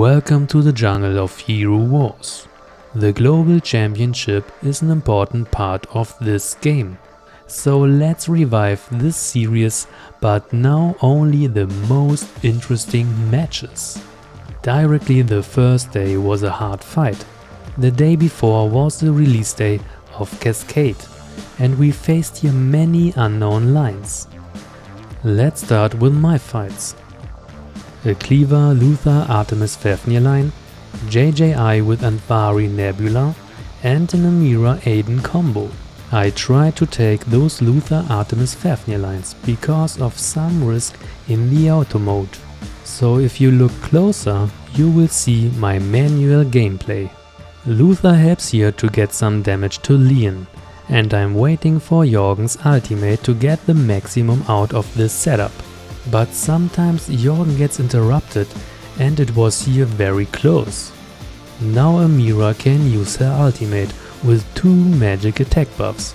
Welcome to the jungle of hero wars. The global championship is an important part of this game. So let's revive this series, but now only the most interesting matches. Directly the first day was a hard fight. The day before was the release day of Cascade, and we faced here many unknown lines. Let's start with my fights. A Cleaver Luther Artemis Fafnir line, JJI with Andvari Nebula, and an Amira Aiden combo. I tried to take those Luther Artemis Fafnir lines because of some risk in the auto mode. So if you look closer, you will see my manual gameplay. Luther helps here to get some damage to Leon, and I'm waiting for Jorgen's ultimate to get the maximum out of this setup. But sometimes Jorgen gets interrupted, and it was here very close. Now Amira can use her ultimate with 2 magic attack buffs,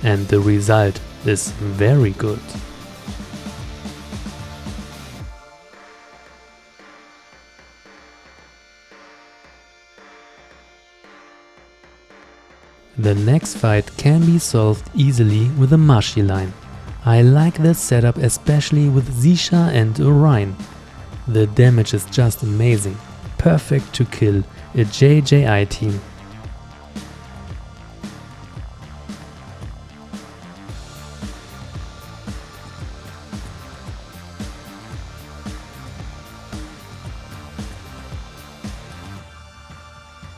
and the result is very good. The next fight can be solved easily with a Mashi line. I like this setup especially with Zisha and Orion. The damage is just amazing, perfect to kill a JJI team.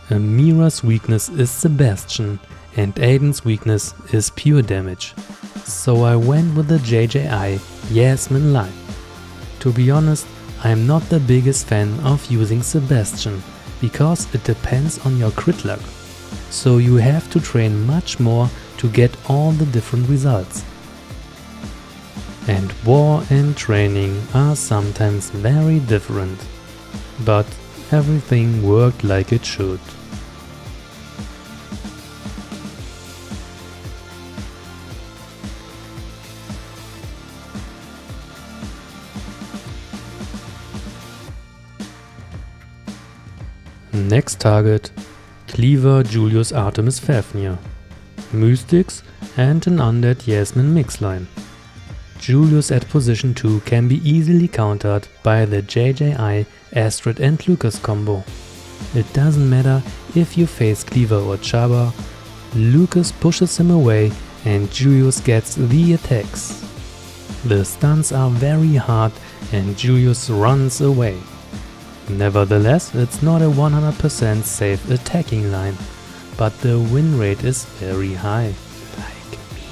Amira's weakness is Sebastian and Aiden's weakness is pure damage. So I went with the JJI Yasmin line. To be honest, I am not the biggest fan of using Sebastian, because it depends on your crit luck. So you have to train much more to get all the different results. And war and training are sometimes very different. But everything worked like it should. Next target, Cleaver Julius Artemis Fafnir, Mystics and an Undead Yasmin mix line. Julius at position 2 can be easily countered by the JJI Astrid and Lucas combo. It doesn't matter if you face Cleaver or Chaba, Lucas pushes him away and Julius gets the attacks. The stuns are very hard and Julius runs away. Nevertheless, it's not a 100% safe attacking line, but the win rate is very high. Like me.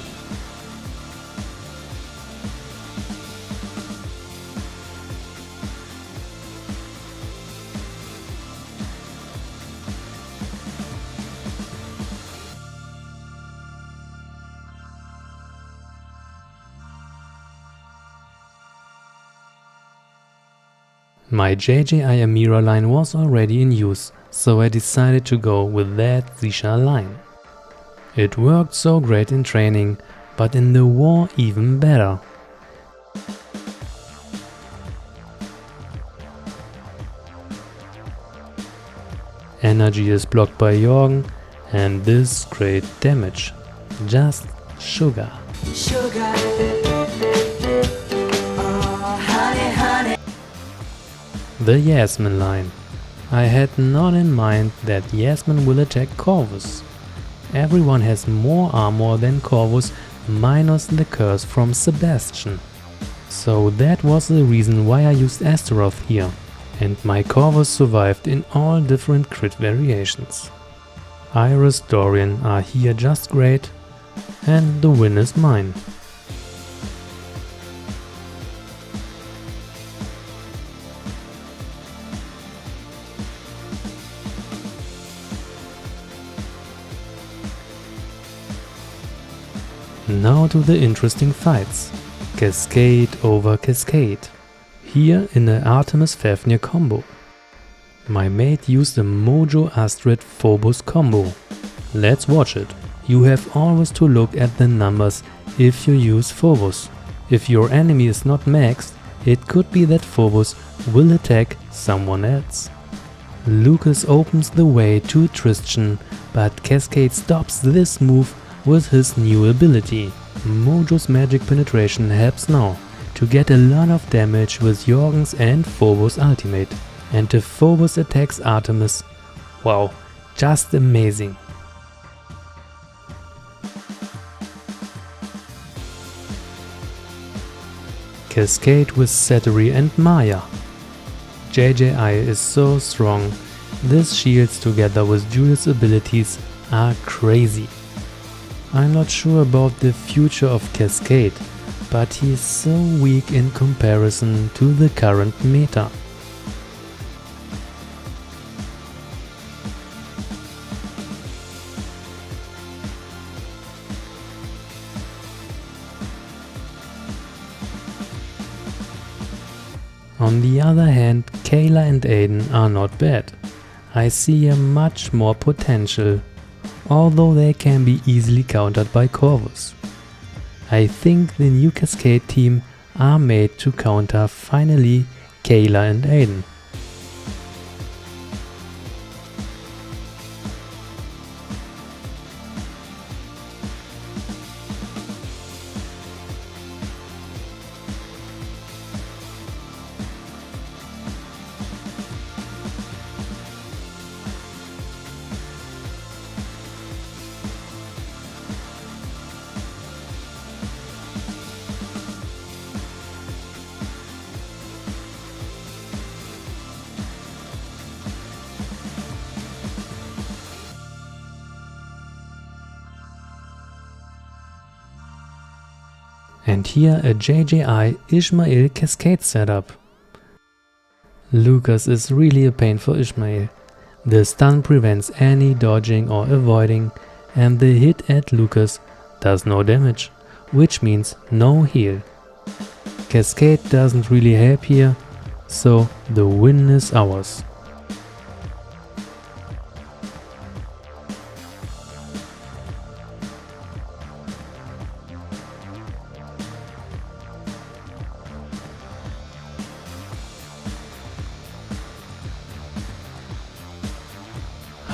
My JJI Amira line was already in use, so I decided to go with that Zisha line. It worked so great in training, but in the war even better. Energy is blocked by Jorgen, and this great damage. Just sugar. Sugar. The Yasmin line. I had not in mind that Yasmin will attack Corvus. Everyone has more armor than Corvus minus the curse from Sebastian. So that was the reason why I used Astaroth here, and my Corvus survived in all different crit variations. Iris Dorian are here just great, and the win is mine. Now to the interesting fights. Cascade over Cascade. Here in the Artemis Fafnir combo. My mate used a Mojo Astrid Phobos combo. Let's watch it. You have always to look at the numbers if you use Phobos. If your enemy is not maxed, it could be that Phobos will attack someone else. Lucas opens the way to Tristan, but Cascade stops this move with his new ability. Mojo's magic penetration helps now to get a lot of damage with Jorgen's and Phobos' ultimate. And if Phobos attacks Artemis, wow, just amazing. Cascade with Sattery and Maya. JJI is so strong, these shields together with Julius' abilities are crazy. I'm not sure about the future of Cascade, but he is so weak in comparison to the current meta. On the other hand, Kayla and Aiden are not bad. I see a much more potential, although they can be easily countered by Corvus. I think the new Cascade team are made to counter finally Kayla and Aiden. And here a JJI Ishmael Cascade setup. Lucas is really a pain for Ishmael. The stun prevents any dodging or avoiding, and the hit at Lucas does no damage, which means no heal. Cascade doesn't really help here, so the win is ours.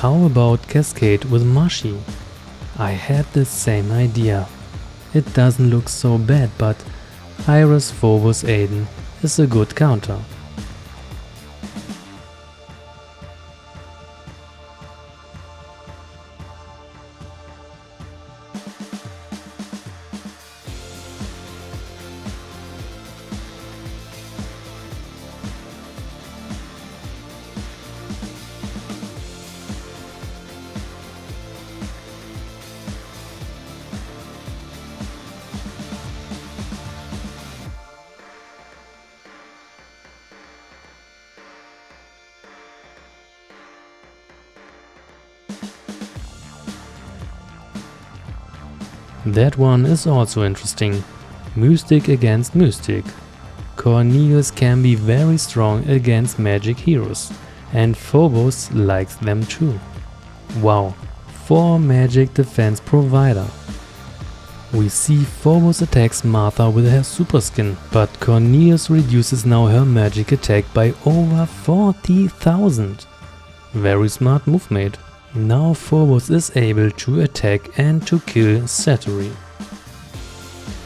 How about Cascade with Mashi? I had the same idea. It doesn't look so bad, but Iris Phobos Aiden is a good counter. That one is also interesting. Mystic against Mystic. Cornelius can be very strong against magic heroes, and Phobos likes them too. Wow, 4 magic defense provider. We see Phobos attacks Martha with her super skin, but Cornelius reduces now her magic attack by over 40,000. Very smart move made. Now Phobos is able to attack and to kill Sattery.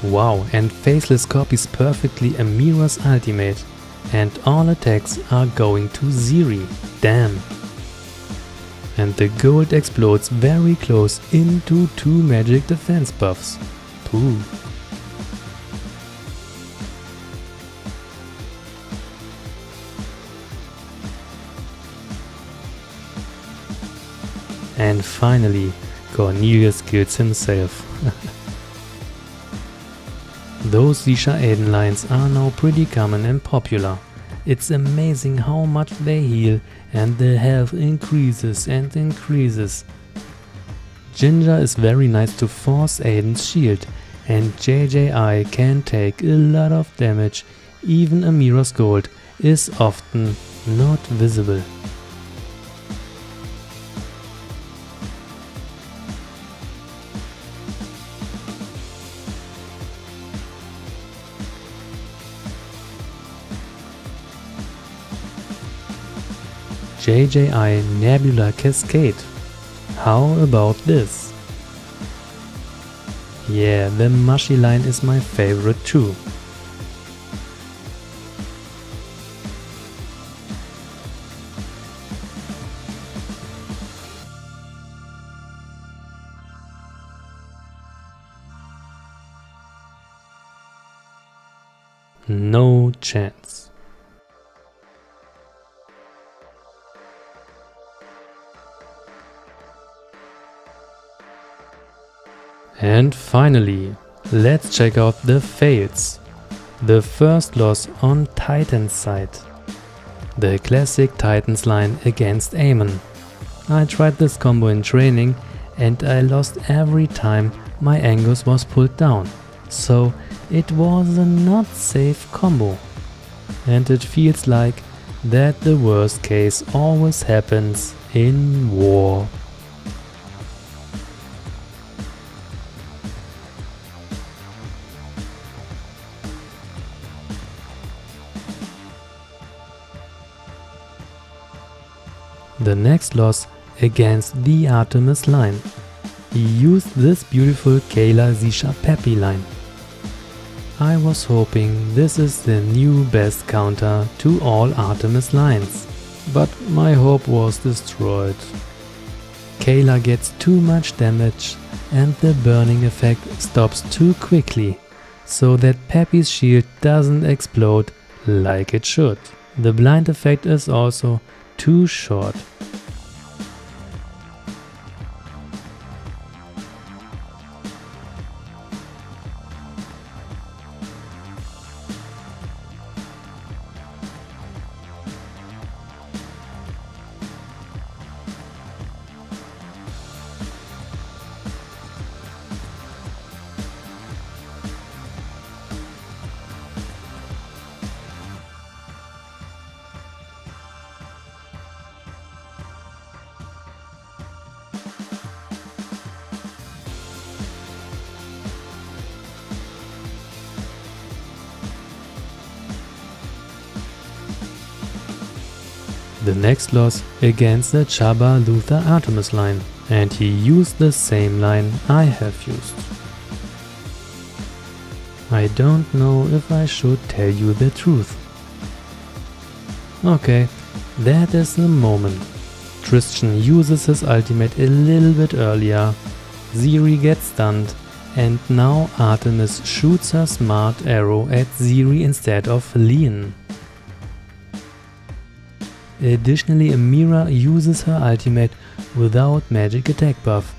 Wow, and Faceless copies perfectly Amira's ultimate, and all attacks are going to Zeri. Damn. And the gold explodes very close into 2 magic defense buffs. Pooh. And finally, Cornelius kills himself. Those Zisha Aiden lines are now pretty common and popular. It's amazing how much they heal, and the health increases and increases. Ginger is very nice to force Aiden's shield, and JJI can take a lot of damage. Even Amira's gold is often not visible. JJI Nebula Cascade. How about this? Yeah, the mushy line is my favorite too. No chance. And finally, let's check out the fails. The first loss on Titan's side. The classic Titans line against Amon. I tried this combo in training and I lost every time my Angus was pulled down. So it was a not safe combo. And it feels like that the worst case always happens in war. The next loss against the Artemis line. He used this beautiful Kayla Zisha Peppy line. I was hoping this is the new best counter to all Artemis lines, but my hope was destroyed. Kayla gets too much damage and the burning effect stops too quickly, so that Peppy's shield doesn't explode like it should. The blind effect is also too short. The next loss against the Chaba Luther Artemis line, and he used the same line I have used. I don't know if I should tell you the truth. Okay, that is the moment. Tristan uses his ultimate a little bit earlier, Ziri gets stunned, and now Artemis shoots her smart arrow at Ziri instead of Leon. Additionally, Amira uses her ultimate without magic attack buff.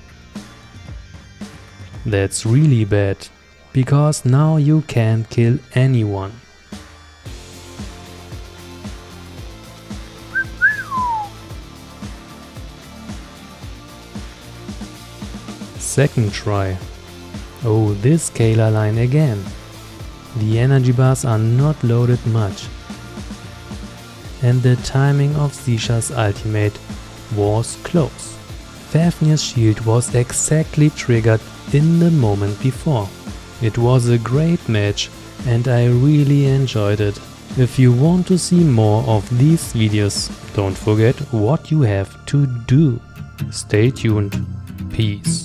That's really bad, because now you can't kill anyone. Second try. Oh, this Kayla line again. The energy bars are not loaded much. And the timing of Zisha's ultimate was close. Fafnir's shield was exactly triggered in the moment before. It was a great match and I really enjoyed it. If you want to see more of these videos, don't forget what you have to do. Stay tuned. Peace.